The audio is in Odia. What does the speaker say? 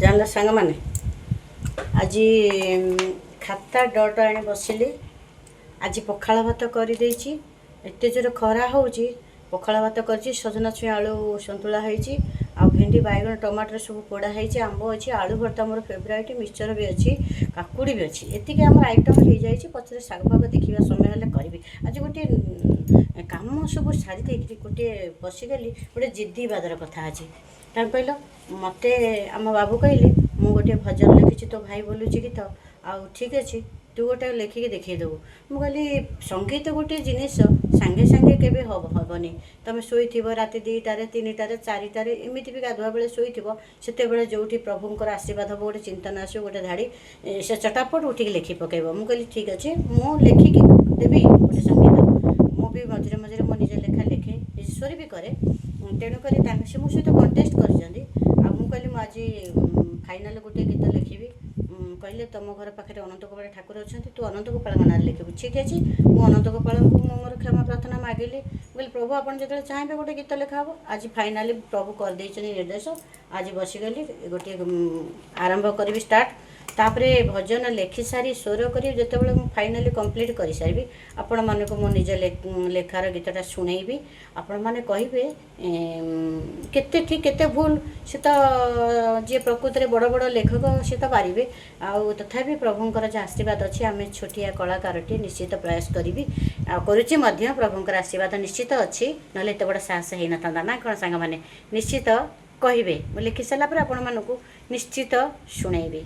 ଜାଣିଲ ସାଙ୍ଗମାନେ, ଆଜି ଖାତା ଡଟ୍ ଆଣି ବସିଲି। ଆଜି ପଖାଳ ଭାତ କରିଦେଇଛି। ଏତେ ଜୋରେ ଖରା ହେଉଛି, ପଖାଳ ଭାତ କରିଛି। ସଜନା ଛୁଇଁ ଆଳୁ ସନ୍ତୁଳା ହେଇଛି, ଆଉ ଭେଣ୍ଡି ବାଇଗଣ ଟମାଟର ସବୁ ପୋଡ଼ା ହେଇଛି। ଆମ୍ବ ଅଛି, ଆଳୁ ଭର୍ତ୍ତା ମୋର ଫେଭରାଇଟ୍, ମିକ୍ସଚର ବି ଅଛି, କାକୁଡ଼ି ବି ଅଛି। ଏତିକି ଆମର ଆଇଟମ୍ ହେଇଯାଇଛି। ପଛରେ ଶାଗ ଫାଗ ଦେଖିବା ସମୟ ହେଲେ କରିବି। ଆଜି ଗୋଟିଏ କାମ ସବୁ ସାରି ଦେଇକିରି ଗୋଟିଏ ବସିଗଲି। ଗୋଟେ ଜିଦ୍ଦି ବାଦର କଥା ଅଛି। କାରଣ କହିଲ, ମୋତେ ଆମ ବାବୁ କହିଲେ ମୁଁ ଗୋଟିଏ ଭଜନ ଲେଖିଛି, ତୋ ଭାଇ ବୋଲୁଛି ଗୀତ, ଆଉ ଠିକ୍ ଅଛି ତୁ ଗୋଟେ ଲେଖିକି ଦେଖେଇଦେବୁ। ମୁଁ କହିଲି ସଙ୍ଗୀତ ଗୋଟିଏ ଜିନିଷ ସାଙ୍ଗେ ସାଙ୍ଗେ କେବେ ହେବନି। ତୁମେ ଶୋଇଥିବ ରାତି 2ଟାରେ 3ଟାରେ 4ଟାରେ, ଏମିତି ବି ଗାଧୁଆ ବେଳେ ଶୋଇଥିବ, ସେତେବେଳେ ଯେଉଁଠି ପ୍ରଭୁଙ୍କର ଆଶୀର୍ବାଦ ହେବ, ଗୋଟେ ଚିନ୍ତନ ଆସିବ, ଗୋଟେ ଧାଡ଼ି ସେ ଚଟାପଟ ଉଠିକି ଲେଖି ପକାଇବ। ମୁଁ କହିଲି ଠିକ୍ ଅଛି, ମୁଁ ଲେଖିକି ଦେବି ଗୋଟେ ସଙ୍ଗୀତ। ମୁଁ ବି ମଝିରେ ମଝିରେ ମୋ ନିଜ ଲେଖା ଲେଖେ, ଈଶ୍ୱର ବି କରେ। ତେଣୁକରି ସେ ମୋ ସହିତ କଣ୍ଟେଷ୍ଟ କରିଛନ୍ତି। ଆଉ ମୁଁ କହିଲି ମୁଁ ଆଜି ଫାଇନାଲ୍ ଗୋଟିଏ ଗୀତ ଲେଖିବି। କହିଲେ ତମ ଘର ପାଖରେ ଅନନ୍ତ ଗୋପାଳ ଠାକୁର ଅଛନ୍ତି, ତୁ ଅନନ୍ତ ଗୋପାଳଙ୍କ ନାଁରେ ଲେଖିବୁ। ଠିକ୍ ଅଛି, ମୁଁ ଅନନ୍ତ ଗୋପାଳଙ୍କୁ ମୋର କ୍ଷମା ପ୍ରାର୍ଥନା ମାଗିଲି। ମୁଁ କହିଲି ପ୍ରଭୁ, ଆପଣ ଯେତେବେଳେ ଚାହିଁବେ ଗୋଟେ ଗୀତ ଲେଖା ହେବ। ଆଜି ଫାଇନାଲି ପ୍ରଭୁ କରିଦେଇଛନ୍ତି ନିର୍ଦ୍ଦେଶ। ଆଜି ବସିଗଲି, ଗୋଟିଏ ଆରମ୍ଭ କରିବି, ଷ୍ଟାର୍ଟ। ତାପରେ ଭଜନ ଲେଖିସାରି ସ୍ୱର କରି ଯେତେବେଳେ ମୁଁ ଫାଇନାଲି କମ୍ପ୍ଲିଟ୍ କରିସାରିବି, ଆପଣମାନଙ୍କୁ ମୋ ନିଜ ଲେଖାର ଗୀତଟା ଶୁଣେଇବି। ଆପଣମାନେ କହିବେ କେତେ ଠିକ୍ କେତେ ଭୁଲ। ସେ ତ ଯିଏ ପ୍ରକୃତରେ ବଡ଼ ବଡ଼ ଲେଖକ ସେ ତ ପାରିବେ। ଆଉ ତଥାପି ପ୍ରଭୁଙ୍କର ଯାହା ଆଶୀର୍ବାଦ ଅଛି, ଆମେ ଛୋଟିଆ କଳାକାରଟି, ନିଶ୍ଚିତ ପ୍ରୟାସ କରିବି, ଆଉ କରୁଛି ମଧ୍ୟ। ପ୍ରଭୁଙ୍କର ଆଶୀର୍ବାଦ ନିଶ୍ଚିତ ଅଛି, ନହେଲେ ଏତେ ବଡ଼ ସାହସ ହେଇନଥାନ୍ତା ନା କ'ଣ ସାଙ୍ଗମାନେ? ନିଶ୍ଚିତ କହିବେ, ମୁଁ ଲେଖି ସାରିଲା ପରେ ଆପଣମାନଙ୍କୁ ନିଶ୍ଚିତ ଶୁଣେଇବି।